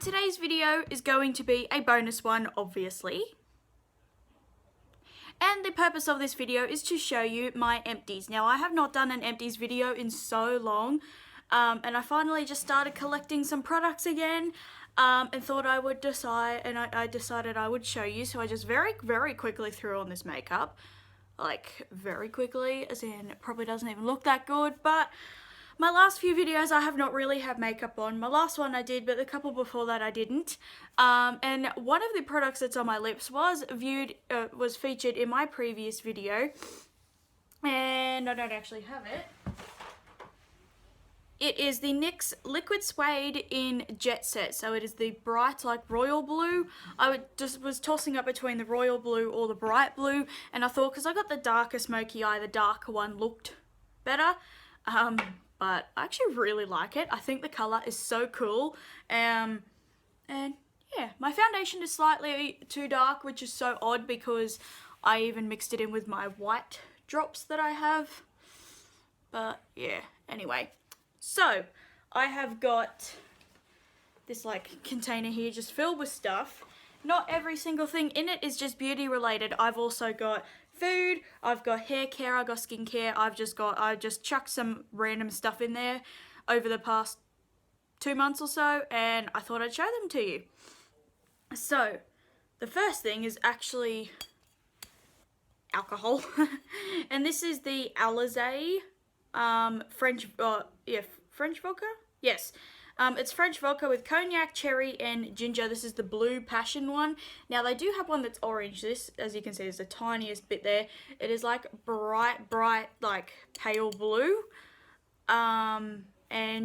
and today's video is going to be a bonus one, obviously. And the purpose of this video is to show you my empties. Now, I have not done an empties video in so long, and I finally just started collecting some products again, and thought I would decide, and I decided I would show you. So I just very quickly threw on this makeup. Like, very quickly, as in it probably doesn't even look that good, but my last few videos I have not really had makeup on. My last one I did, but the couple before that I didn't. And one of the products that's on my lips was featured in my previous video, and I don't actually have it. It is the NYX Liquid Suede in Jet Set. So it is the bright, like, royal blue. I was tossing up between the royal blue or the bright blue, and I thought, because I got the darker smoky eye, the darker one looked better. But I actually really like it. I think the colour is so cool. And yeah, my foundation is slightly too dark, which is so odd because I even mixed it in with my white drops that I have. But yeah, anyway. So, I have got this like container here just filled with stuff. Not every single thing in it is just beauty related. I've also got food, I've got hair care, I've got skincare, I've just chucked some random stuff in there over the past 2 months or so, and I thought I'd show them to you. So, the first thing is actually alcohol. And this is the Alizé French vodka? Yes. It's French vodka with cognac, cherry, and ginger. This is the blue passion one. Now, they do have one that's orange. This, as you can see, is the tiniest bit there. It is like bright, like pale blue. And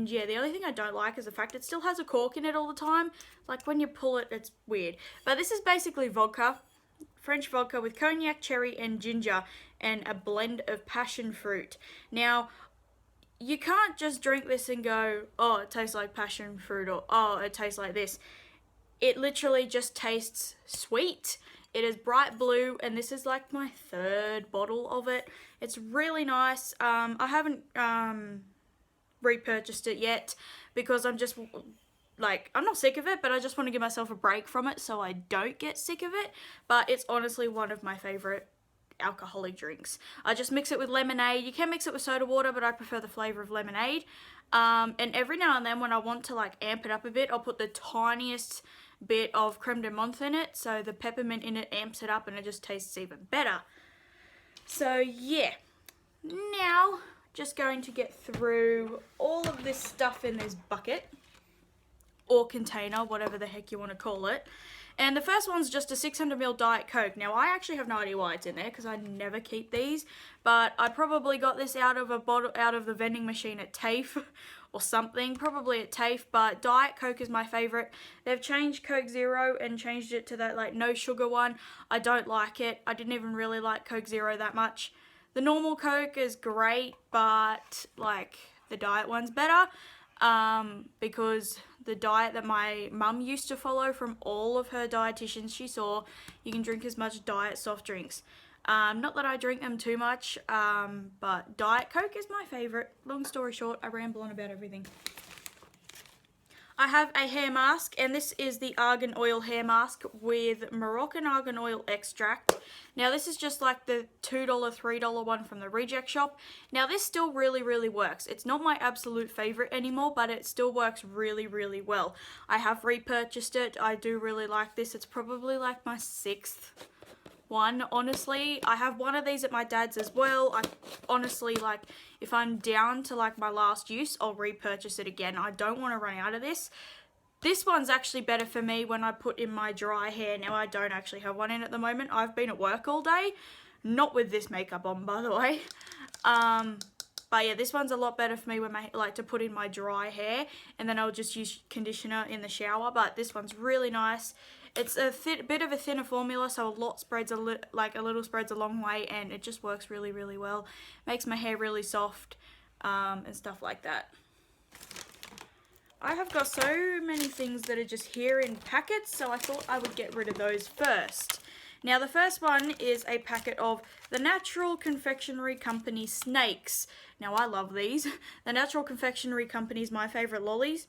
yeah, the only thing I don't like is the fact it still has a cork in it all the time. Like when you pull it, it's weird. But this is basically vodka. French vodka with cognac, cherry, and ginger, and a blend of passion fruit. Now, you can't just drink this and go, oh, it tastes like passion fruit, or oh, it tastes like this. It literally just tastes sweet. It is bright blue, and this is like my 3rd bottle of it. It's really nice. I haven't repurchased it yet because I'm just like, I'm not sick of it, but I just want to give myself a break from it so I don't get sick of it. But it's honestly one of my favorite alcoholic drinks. I just mix it with lemonade. You can mix it with soda water, but I prefer the flavor of lemonade. And every now and then when I want to like amp it up a bit, I'll put the tiniest bit of creme de menthe in it, so the peppermint in it amps it up and it just tastes even better. So yeah, now just going to get through all of this stuff in this bucket or container, whatever the heck you want to call it. And the first one's just a 600ml Diet Coke. Now, I actually have no idea why it's in there because I never keep these, but I probably got this out of a bottle, out of the vending machine at TAFE or something, probably at TAFE, but Diet Coke is my favorite. They've changed Coke Zero and changed it to that like no sugar one. I don't like it. I didn't even really like Coke Zero that much. The normal Coke is great, but like the diet one's better. Because the diet that my mum used to follow from all of her dietitians she saw, you can drink as much diet soft drinks. Not that I drink them too much, but Diet Coke is my favourite. Long story short, I ramble on about everything. I have a hair mask, and this is the argan oil hair mask with Moroccan argan oil extract. Now, this is just like the $2, $3 one from the reject shop. Now, this still really works. It's not my absolute favourite anymore, but it still works really well. I have repurchased it. I do really like this. It's probably like my 6th one, honestly. I have one of these at my dad's as well. I honestly, like, if I'm down to like my last use, I'll repurchase it again. I don't want to run out of this. This one's actually better for me when I put in my dry hair. Now, I don't actually have one in at the moment. I've been at work all day, not with this makeup on, by the way. But yeah, this one's a lot better for me when I like to put in my dry hair, and then I'll just use conditioner in the shower. But this one's really nice. It's a bit of a thinner formula, so a lot spreads a little spreads a long way, and it just works really well. Makes my hair really soft, and stuff like that. I have got so many things that are just here in packets, so I thought I would get rid of those first. Now, the first one is a packet of the Natural Confectionery Company Snakes. Now, I love these. The Natural Confectionery Company is my favourite lollies.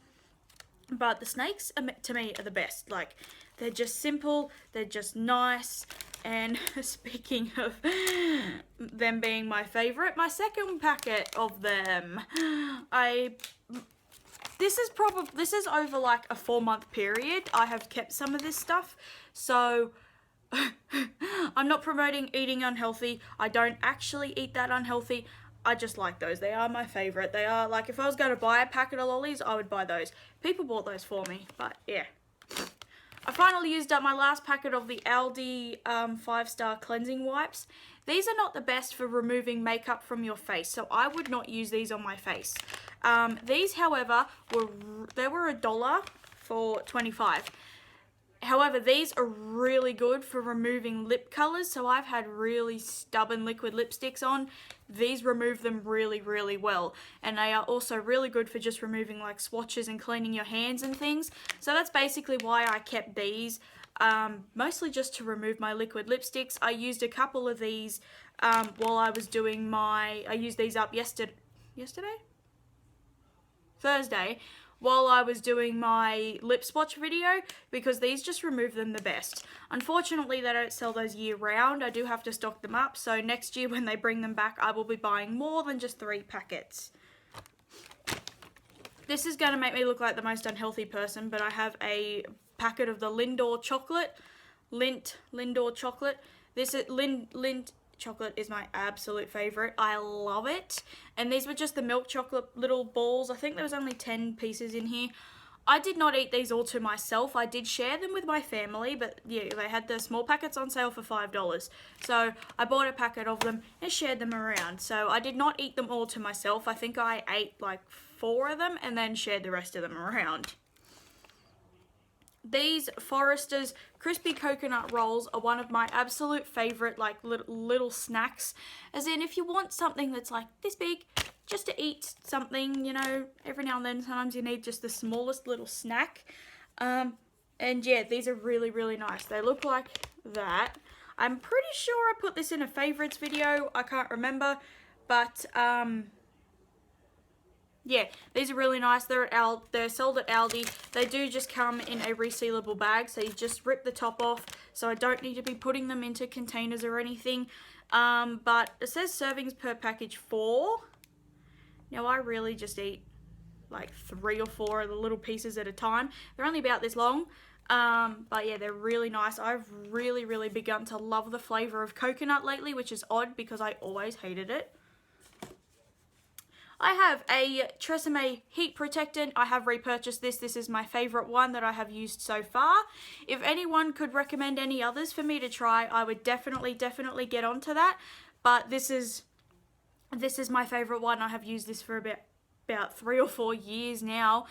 But the snakes, to me, are the best. Like, they're just simple, they're just nice. And speaking of them being my favourite, my second packet of them, this is over like a 4-month period. I have kept some of this stuff, so I'm not promoting eating unhealthy. I don't actually eat that unhealthy. I just like those. They are my favourite. They are, like, if I was going to buy a packet of lollies, I would buy those. People bought those for me, but yeah. I finally used up my last packet of the Aldi 5-star cleansing wipes. These are not the best for removing makeup from your face, so I would not use these on my face. These, however, were $1 for 25. However, these are really good for removing lip colours. So I've had really stubborn liquid lipsticks on. These remove them really, really well. And they are also really good for just removing like swatches and cleaning your hands and things. So that's basically why I kept these. Mostly just to remove my liquid lipsticks. I used a couple of these while I was doing I used these up Thursday, while I was doing my lip swatch video, because these just remove them the best. Unfortunately, they don't sell those year round. I do have to stock them up, so next year when they bring them back, I will be buying more than just 3 packets. This is going to make me look like the most unhealthy person, but I have a packet of the Lindor chocolate. Lindor chocolate. This is Lind chocolate is my absolute favorite. I love it. And these were just the milk chocolate little balls. I think there was only 10 pieces in here. I did not eat these all to myself. I did share them with my family, but yeah, they had the small packets on sale for $5. So I bought a packet of them and shared them around. So I did not eat them all to myself. I think I ate like 4 of them and then shared the rest of them around. These Forester's crispy coconut rolls are one of my absolute favourite like little snacks. As in, if you want something that's like this big, just to eat something, you know, every now and then, sometimes you need just the smallest little snack. And yeah, these are really, really nice. They look like that. I'm pretty sure I put this in a favourites video. I can't remember, but yeah, these are really nice. They're sold at Aldi. They do just come in a resealable bag, so you just rip the top off. So I don't need to be putting them into containers or anything. But it says servings per package 4. Now I really just eat like 3 or 4 of the little pieces at a time. They're only about this long. But yeah, they're really nice. I've really, really begun to love the flavour of coconut lately, which is odd because I always hated it. I have a Tresemme heat protectant. I have repurchased this. This is my favourite one that I have used so far. If anyone could recommend any others for me to try, I would definitely get onto that. But this is my favourite one. I have used this for about 3 or 4 years now.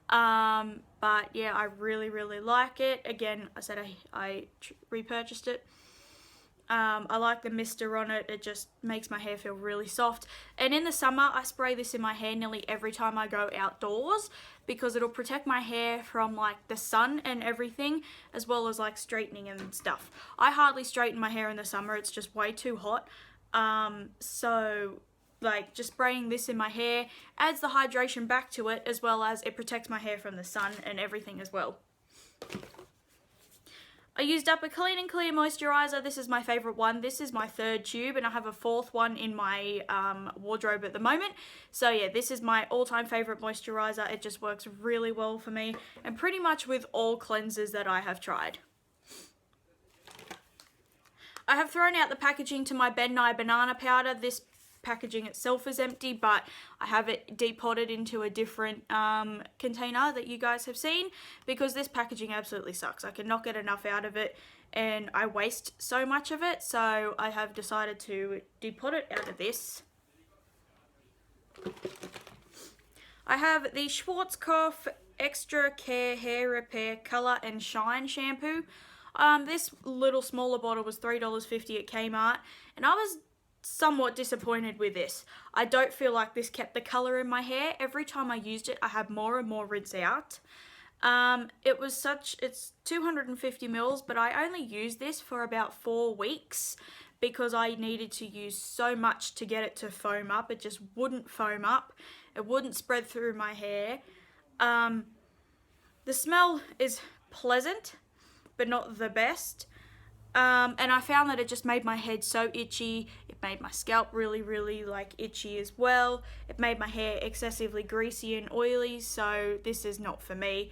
But yeah, I really, really like it. Again, I said I repurchased it. I like the mister on it. It just makes my hair feel really soft. And in the summer, I spray this in my hair nearly every time I go outdoors because it'll protect my hair from like the sun and everything, as well as like straightening and stuff. I hardly straighten my hair in the summer. It's just way too hot. So like just spraying this in my hair adds the hydration back to it, as well as it protects my hair from the sun and everything as well. I used up a Clean and Clear moisturiser. This is my favourite one. This is my 3rd tube, and I have a 4th one in my wardrobe at the moment. So yeah, this is my all-time favourite moisturiser. It just works really well for me, and pretty much with all cleansers that I have tried. I have thrown out the packaging to my Ben Nye banana powder. This packaging itself is empty, but I have it depotted into a different container that you guys have seen, because this packaging absolutely sucks. I cannot get enough out of it and I waste so much of it, so I have decided to depot it out of this. I have the Schwarzkopf Extra Care Hair Repair Colour and Shine Shampoo. This little smaller bottle was $3.50 at Kmart, and I was somewhat disappointed with this. I don't feel like this kept the colour in my hair. Every time I used it, I had more and more rinse out. It's 250 mils, but I only used this for about 4 weeks because I needed to use so much to get it to foam up. It just wouldn't foam up. It wouldn't spread through my hair. The smell is pleasant, but not the best. And I found that it just made my head so itchy. It made my scalp really, really like itchy as well. It made my hair excessively greasy and oily, so this is not for me.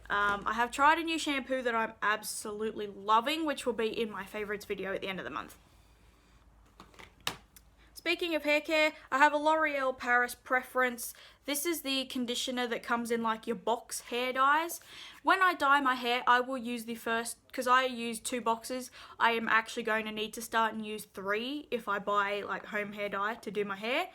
I have tried a new shampoo that I'm absolutely loving, which will be in my favorites video at the end of the month. Speaking of hair care, I have a L'Oreal Paris Preference. This is the conditioner that comes in like your box hair dyes. When I dye my hair, I will use the first, because I use 2 boxes, I am actually going to need to start and use 3 if I buy like home hair dye to do my hair.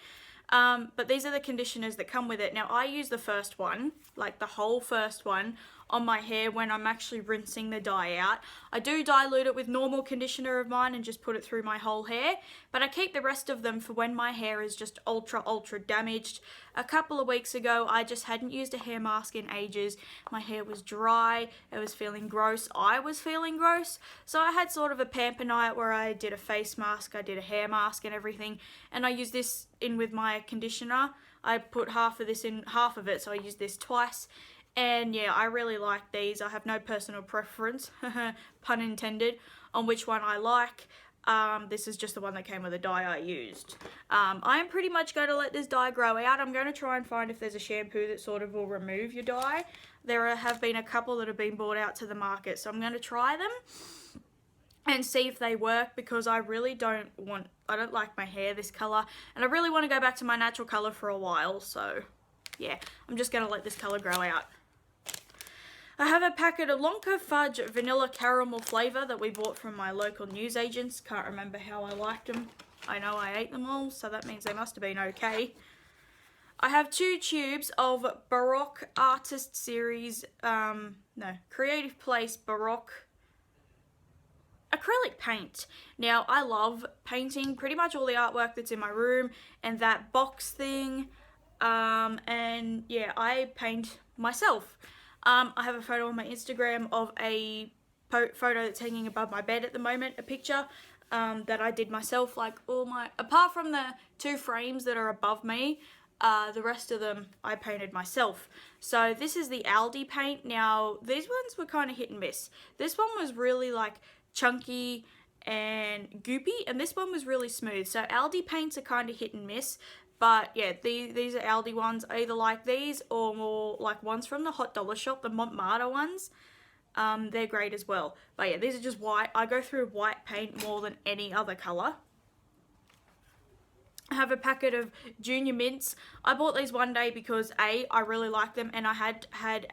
But these are the conditioners that come with it. Now I use the first one, like the whole first one, on my hair when I'm actually rinsing the dye out. I do dilute it with normal conditioner of mine and just put it through my whole hair, but I keep the rest of them for when my hair is just ultra damaged. A couple of weeks ago, I just hadn't used a hair mask in ages. My hair was dry, it was feeling gross, I was feeling gross, so I had sort of a pamper night where I did a face mask, I did a hair mask and everything, and I used this in with my conditioner. I put half of this in, half of it, so I used this twice. And yeah, I really like these. I have no personal preference, pun intended, on which one I like. This is just the one that came with the dye I used. I am pretty much going to let this dye grow out. I'm going to try and find if there's a shampoo that sort of will remove your dye. There have been a couple that have been brought out to the market, so I'm going to try them and see if they work, because I really don't like my hair this colour, and I really want to go back to my natural colour for a while, so yeah, I'm just going to let this colour grow out. I have a packet of Lonka Fudge Vanilla Caramel flavour that we bought from my local newsagents. Can't remember how I liked them. I know I ate them all, so that means they must have been okay. I have 2 tubes of Baroque Artist Series, Creative Place Baroque acrylic paint. Now, I love painting pretty much all the artwork that's in my room and that box thing. And yeah, I paint myself. I have a photo on my Instagram of a photo that's hanging above my bed at the moment, a picture that I did myself, like apart from the 2 frames that are above me, the rest of them I painted myself. So this is the Aldi paint. Now, these ones were kind of hit and miss. This one was really like chunky and goopy, and this one was really smooth. So Aldi paints are kind of hit and miss. But yeah, these are Aldi ones. I either like these or more like ones from the Hot Dollar Shop, the Montmartre ones. They're great as well. But yeah, these are just white. I go through white paint more than any other colour. I have a packet of Junior Mints. I bought these one day because A, I really like them, and I had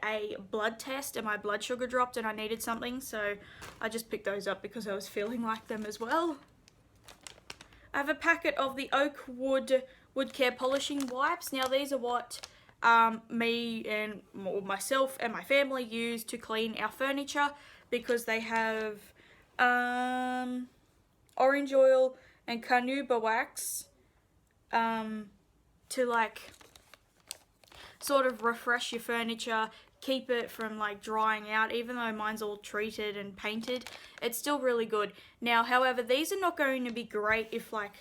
a blood test and my blood sugar dropped and I needed something, so I just picked those up because I was feeling like them as well. I have a packet of the Oak Wood Care Polishing Wipes. Now these are what me and myself and my family use to clean our furniture, because they have orange oil and carnauba wax to like sort of refresh your furniture, keep it from like drying out. Even though mine's all treated and painted, it's still really good. Now, however, these are not going to be great if like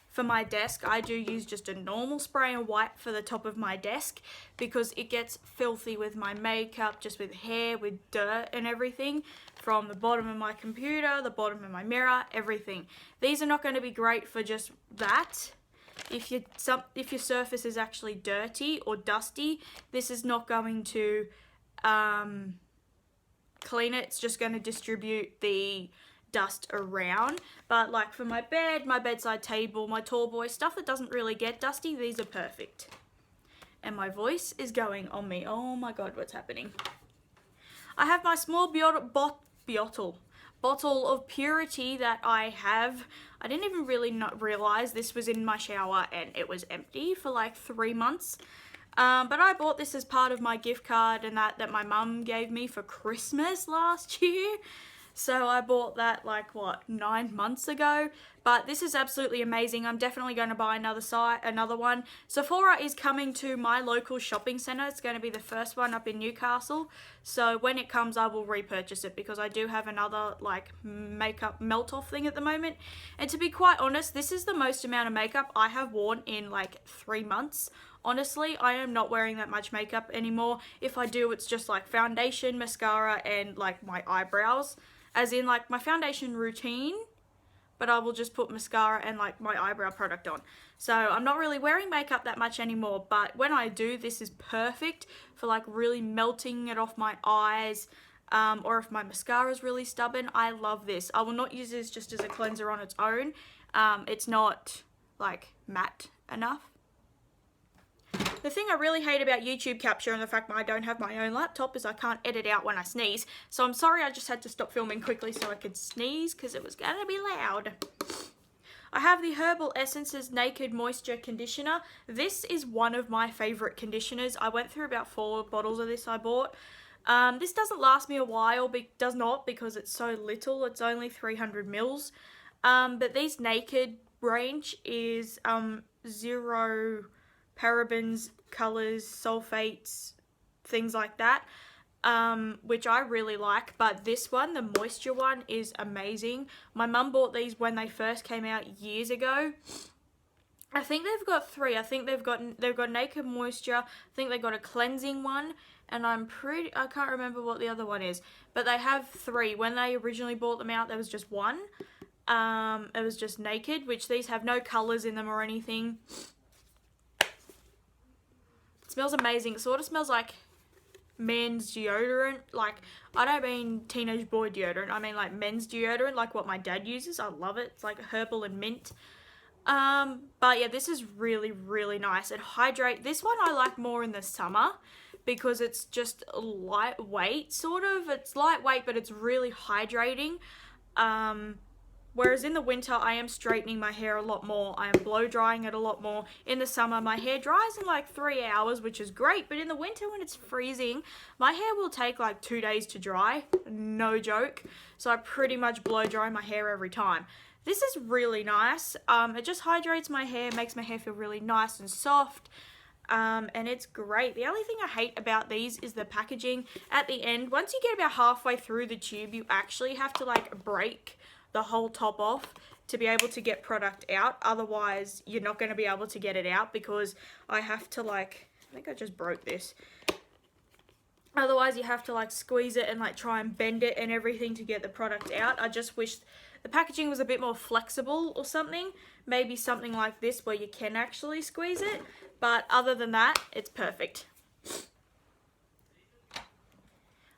for my desk. I do use just a normal spray and wipe for the top of my desk, because it gets filthy with my makeup, just with hair, with dirt and everything, from the bottom of my computer, the bottom of my mirror, everything. These are not going to be great for just that. If your surface is actually dirty or dusty, this is not going to clean it. It's just going to distribute the dust around. But like for my bed, my bedside table, my tall boy, stuff that doesn't really get dusty, these are perfect. And my voice is going on me. Oh my god, what's happening? I have my small bottle of Purity that I have. I didn't even really not realize this was in my shower and it was empty for like 3 months. But I bought this as part of my gift card and that my mum gave me for Christmas last year. So I bought that like, what, 9 months ago. But this is absolutely amazing. I'm definitely going to buy another one. Sephora is coming to my local shopping centre. It's going to be the first one up in Newcastle. So when it comes, I will repurchase it, because I do have another like makeup melt-off thing at the moment. And to be quite honest, this is the most amount of makeup I have worn in like 3 months honestly, I am not wearing that much makeup anymore. If I do, it's just like foundation, mascara, and like my eyebrows. As in like my foundation routine, but I will just put mascara and like my eyebrow product on. So I'm not really wearing makeup that much anymore, but when I do, this is perfect for like really melting it off my eyes. Or if my mascara is really stubborn, I love this. I will not use this just as a cleanser on its own. It's not like matte enough. The thing I really hate about YouTube capture and the fact that I don't have my own laptop is I can't edit out when I sneeze. So I'm sorry, I just had to stop filming quickly so I could sneeze because it was going to be loud. I have the Herbal Essences Naked Moisture Conditioner. This is one of my favourite conditioners. I went through about 4 bottles of this I bought. This doesn't last me a while, does not, because it's so little. It's only 300 mils. But these Naked range is 0 parabens, colours, sulfates, things like that, which I really like. But this one, the moisture one, is amazing. My mum bought these when they first came out years ago. I think they've got 3. I think they've got Naked Moisture. I think they got a cleansing one, and I can't remember what the other one is. But they have 3. When they originally bought them out, there was just 1. It was just Naked, which these have no colours in them or anything. It smells amazing. It sort of smells like men's deodorant. Like, I don't mean teenage boy deodorant. I mean like men's deodorant, like what my dad uses. I love it. It's like herbal and mint. But yeah, this is really, really nice. This one I like more in the summer because it's just lightweight, sort of. It's lightweight, but it's really hydrating. Whereas in the winter, I am straightening my hair a lot more. I am blow drying it a lot more. In the summer, my hair dries in like 3 hours, which is great. But in the winter, when it's freezing, my hair will take like 2 days to dry. No joke. So I pretty much blow dry my hair every time. This is really nice. It just hydrates my hair, makes my hair feel really nice and soft. And it's great. The only thing I hate about these is the packaging at the end. Once you get about halfway through the tube, you actually have to like break the whole top off to be able to get product out. Otherwise, you're not going to be able to get it out because I have to like, I think I just broke this. Otherwise, you have to like squeeze it and like try and bend it and everything to get the product out. I just wish the packaging was a bit more flexible or something. Maybe something like this where you can actually squeeze it. But other than that, it's perfect.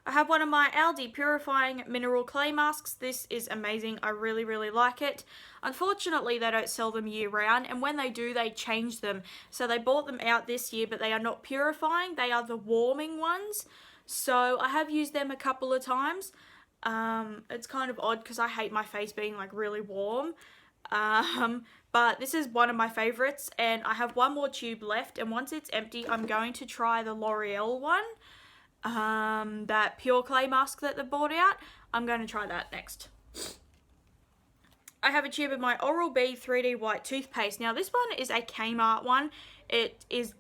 I have one of my Aldi Purifying Mineral Clay Masks. This is amazing. I really, really like it. Unfortunately, they don't sell them year round, and when they do, they change them. So they bought them out this year, but they are not purifying. They are the warming ones. So I have used them a couple of times. It's kind of odd because I hate my face being like really warm. But this is one of my favorites, and I have one more tube left, and once it's empty, I'm going to try the L'Oreal one. That pure clay mask that they bought out. I'm going to try that next. I have a tube of my Oral-B 3D white toothpaste. Now this one is a Kmart one. It is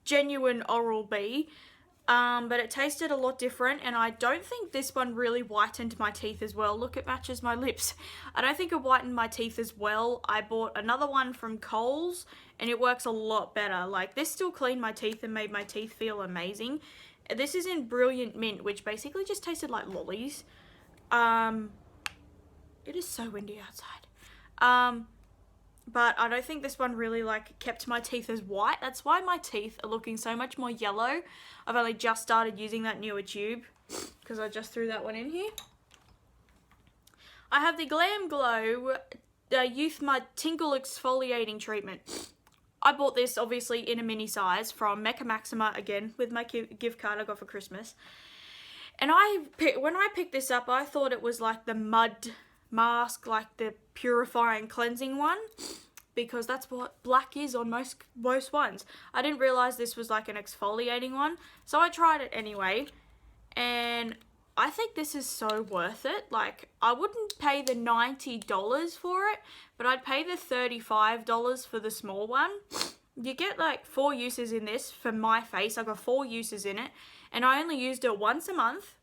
genuine Oral-B, but it tasted a lot different, and I don't think this one really whitened my teeth as well. Look, it matches my lips. I don't think it whitened my teeth as well. I bought another one from Kohl's, and it works a lot better. Like, this still cleaned my teeth and made my teeth feel amazing. This is in Brilliant Mint, which basically just tasted like lollies. It is so windy outside. But I don't think this one really like kept my teeth as white. That's why my teeth are looking so much more yellow. I've only just started using that newer tube because I just threw that one in here. I have the Glam Glow Youth Mud Tinkle Exfoliating Treatment. I bought this obviously in a mini size from Mecca Maxima, again with my gift card I got for Christmas. And when I picked this up, I thought it was like the mud mask, like the purifying cleansing one, because that's what black is on most ones. I didn't realize this was like an exfoliating one, so I tried it anyway, and I think this is so worth it. Like, I wouldn't pay the $90 for it, but I'd pay the $35 for the small one. You get like 4 uses in this for my face. I got 4 uses in it, and I only used it once a month.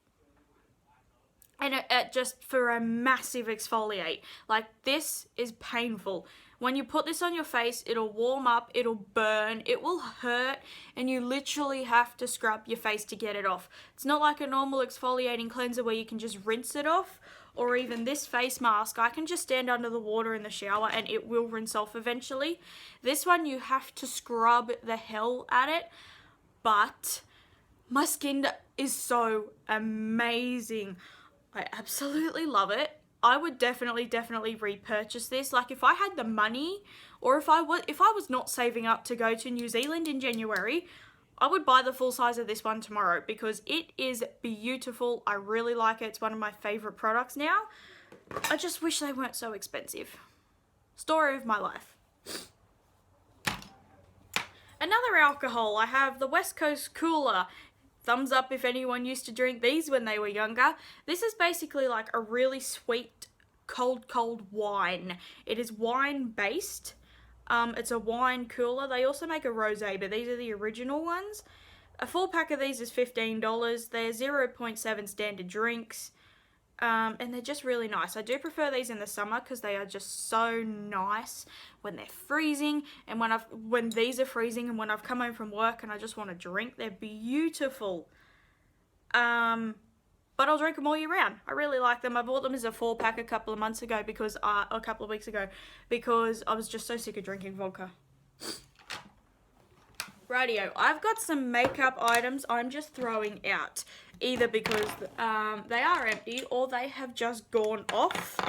And it just for a massive exfoliate. Like, this is painful. When you put this on your face, it'll warm up, it'll burn, it will hurt, and you literally have to scrub your face to get it off. It's not like a normal exfoliating cleanser where you can just rinse it off, or even this face mask. I can just stand under the water in the shower and it will rinse off eventually. This one you have to scrub the hell at it, but my skin is so amazing. I absolutely love it. I would definitely repurchase this. Like if I had the money, or if I was not saving up to go to New Zealand in January, I would buy the full size of this one tomorrow because it is beautiful. I really like it. It's one of my favorite products now. I just wish they weren't so expensive. Story of my life. Another alcohol, I have the West Coast Cooler. Thumbs up if anyone used to drink these when they were younger. This is basically like a really sweet, cold wine. It is wine based. It's a wine cooler. They also make a rosé, but these are the original ones. A 4-pack of these is $15. They're 0.7 standard drinks. And they're just really nice. I do prefer these in the summer because they are just so nice when they're freezing, and when these are freezing, and when I've come home from work and I just want to drink, they're beautiful. But I'll drink them all year round. I really like them. I bought them as a 4-pack a couple of weeks ago because I was just so sick of drinking vodka. Rightio, I've got some makeup items I'm just throwing out, either because they are empty or they have just gone off.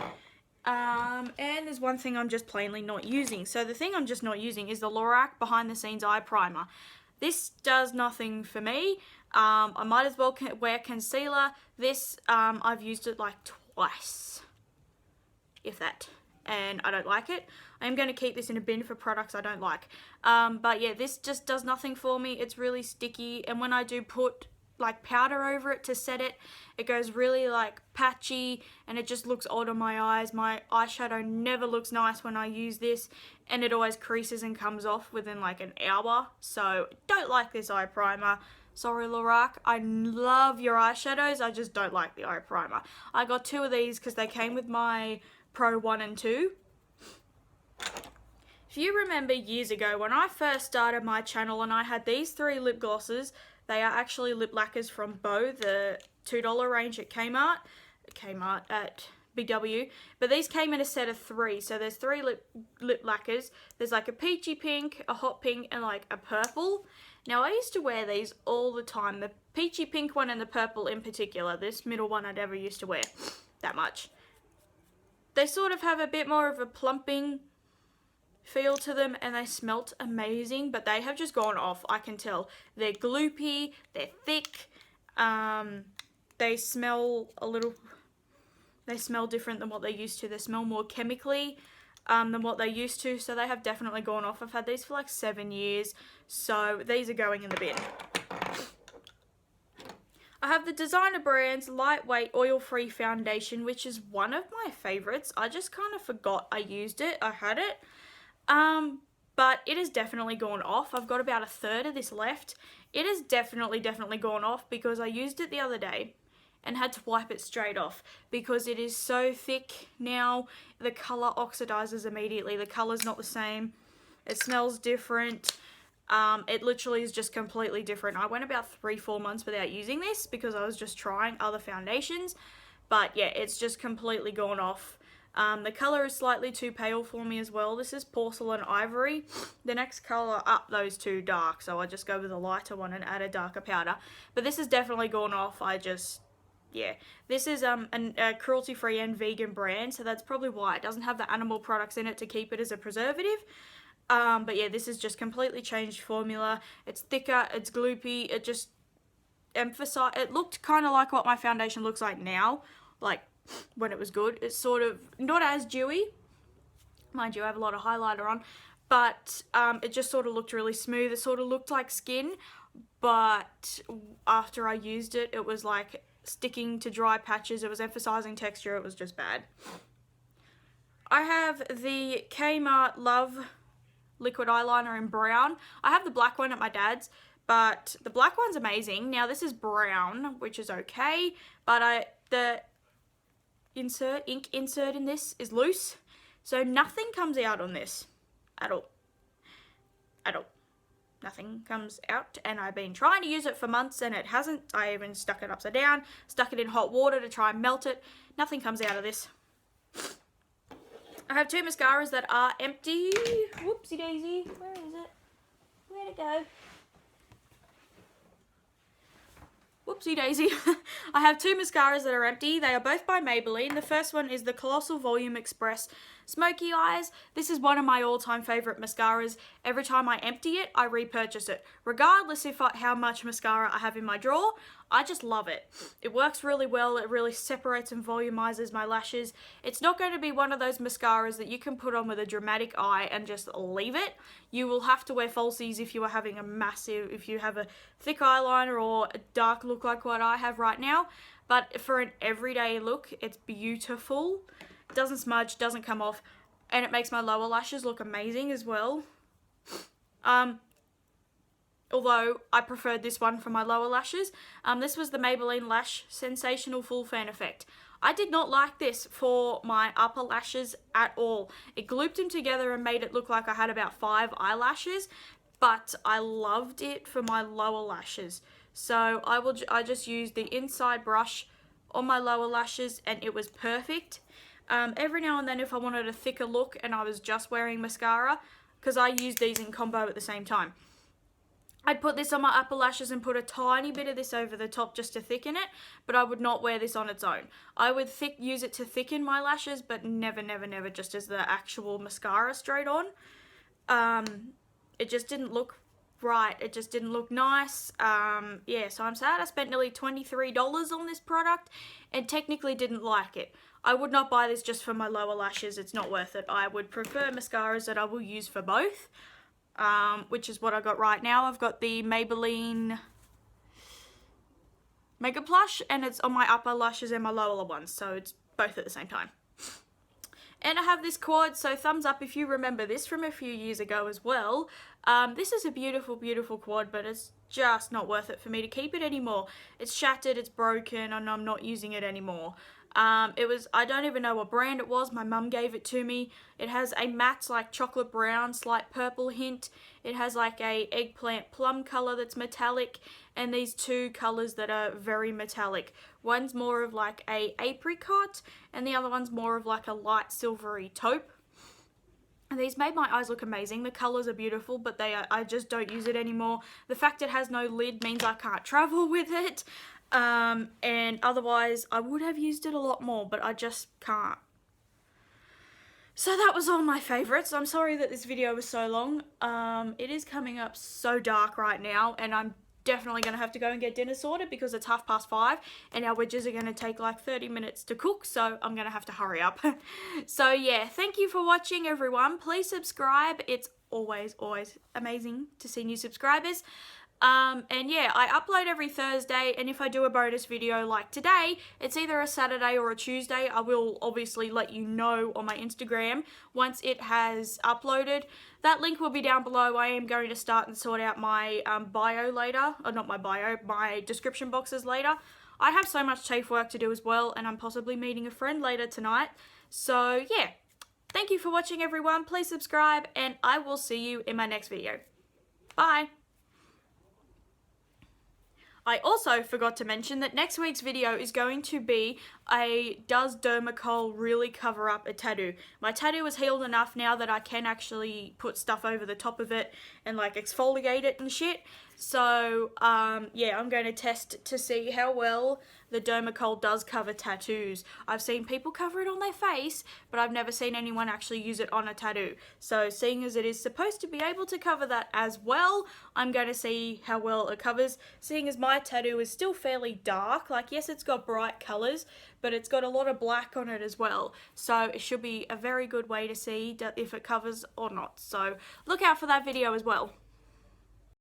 And there's one thing I'm just plainly not using. So the thing I'm just not using is the Lorac Behind the Scenes Eye Primer. This does nothing for me. I might as well wear concealer. This, I've used it like twice, if that, and I don't like it. I'm going to keep this in a bin for products I don't like. But yeah, this just does nothing for me. It's really sticky, and when I do put like powder over it to set it, it goes really like patchy, and it just looks odd on my eyes. My eyeshadow never looks nice when I use this, and it always creases and comes off within like an hour. So don't like this eye primer. Sorry, Lorac. I love your eyeshadows. I just don't like the eye primer. I got 2 of these because they came with my Pro 1 and 2. If you remember years ago when I first started my channel and I had these 3 lip glosses, they are actually lip lacquers from Bow, the $2 range at Kmart at Big W, but these came in a set of 3, so there's 3 lip lacquers. There's like a peachy pink, a hot pink, and like a purple. Now I used to wear these all the time, the peachy pink one and the purple in particular. This middle one I never used to wear that much. They sort of have a bit more of a plumping feel to them, and they smelt amazing, but they have just gone off. I can tell they're gloopy, they're thick, they smell different than what they used to. They smell more chemically than what they used to, so they have definitely gone off. I've had these for like 7 years, so these are going in the bin. I have the Designer Brands Lightweight Oil-Free Foundation, which is one of my favorites. I just kind of forgot I used it. I had it. But it has definitely gone off. I've got about 1/3 of this left. It has definitely gone off because I used it the other day and had to wipe it straight off because it is so thick now. The colour oxidizes immediately. The colour's not the same. It smells different. It literally is just completely different. I went about 3-4 months without using this because I was just trying other foundations. But yeah, it's just completely gone off. The colour is slightly too pale for me as well. This is Porcelain Ivory. The next colour up, those too dark, so I just go with a lighter one and add a darker powder. But this has definitely gone off. Yeah. This is a cruelty-free and vegan brand, so that's probably why. It doesn't have the animal products in it to keep it as a preservative. But yeah, this is just completely changed formula. It's thicker, it's gloopy, it just it looked kind of like what my foundation looks like now, like when it was good. It's sort of not as dewy, mind you, I have a lot of highlighter on, but it just sort of looked really smooth. It sort of looked like skin, but after I used it, it was like sticking to dry patches. It was emphasizing texture. It was just bad. I have the Kmart Love liquid eyeliner in brown. I have the black one at my dad's, but the black one's amazing. Now this is brown, which is okay, but the ink insert in this is loose, So nothing comes out on this at all. At all. Nothing comes out, and I've been trying to use it for months and it hasn't. I even stuck it upside down, stuck it in hot water to try and melt it. Nothing comes out of this. I have two mascaras that are empty. Whoopsie daisy. Where is it? Where'd it go? Whoopsie daisy. I have two mascaras that are empty. They are both by Maybelline. The first one is the Colossal Volume Express Smoky Eyes. This is one of my all-time favourite mascaras. Every time I empty it, I repurchase it. Regardless how much mascara I have in my drawer, I just love it. It works really well. It really separates and volumizes my lashes. It's not going to be one of those mascaras that you can put on with a dramatic eye and just leave it. You will have to wear falsies if you are having if you have a thick eyeliner or a dark look like what I have right now. But for an everyday look, it's beautiful. It doesn't smudge, doesn't come off, and it makes my lower lashes look amazing as well. Although I preferred this one for my lower lashes. This was the Maybelline Lash Sensational Full Fan Effect. I did not like this for my upper lashes at all. It glooped them together and made it look like I had about 5 eyelashes, but I loved it for my lower lashes. So I just used the inside brush on my lower lashes and it was perfect. Every now and then if I wanted a thicker look and I was just wearing mascara, because I use these in combo at the same time, I'd put this on my upper lashes and put a tiny bit of this over the top just to thicken it, but I would not wear this on its own. I would use it to thicken my lashes, but never, never, never just as the actual mascara straight on. It just didn't look right. It just didn't look nice. Yeah, so I'm sad I spent nearly $23 on this product and technically didn't like it. I would not buy this just for my lower lashes. It's not worth it. I would prefer mascaras that I will use for both. Which is what I got right now. I've got the Maybelline Mega Plush, and it's on my upper lashes and my lower ones, so it's both at the same time. And I have this quad, so thumbs up if you remember this from a few years ago as well. This is a beautiful, beautiful quad, but it's just not worth it for me to keep it anymore. It's shattered, it's broken, and I'm not using it anymore. I don't even know what brand it was. My mum gave it to me. It has a matte, like chocolate brown, slight purple hint. It has like a eggplant plum color that's metallic, and these two colors that are very metallic. One's more of like a apricot, and the other one's more of like a light silvery taupe. And these made my eyes look amazing. The colors are beautiful, but I just don't use it anymore. The fact it has no lid means I can't travel with it. And otherwise I would have used it a lot more, but I just can't. So that was all my favourites. I'm sorry that this video was so long. It is coming up so dark right now, and I'm definitely going to have to go and get dinner sorted because it's 5:30 and our wedges are going to take like 30 minutes to cook, so I'm going to have to hurry up. So yeah, thank you for watching everyone. Please subscribe. It's always amazing to see new subscribers. And yeah, I upload every Thursday, and if I do a bonus video like today, it's either a Saturday or a Tuesday. I will obviously let you know on my Instagram once it has uploaded. That link will be down below. I am going to start and sort out my bio later, or not my bio, my description boxes later. I have so much TAFE work to do as well, and I'm possibly meeting a friend later tonight. So yeah, thank you for watching everyone. Please subscribe, and I will see you in my next video. Bye! I also forgot to mention that next week's video is going to be does Dermacol really cover up a tattoo? My tattoo is healed enough now that I can actually put stuff over the top of it and like exfoliate it and shit. So yeah, I'm going to test to see how well the Dermacol does cover tattoos. I've seen people cover it on their face, but I've never seen anyone actually use it on a tattoo. So seeing as it is supposed to be able to cover that as well, I'm going to see how well it covers. Seeing as my tattoo is still fairly dark, like yes, it's got bright colours, but it's got a lot of black on it as well. So it should be a very good way to see if it covers or not. So look out for that video as well.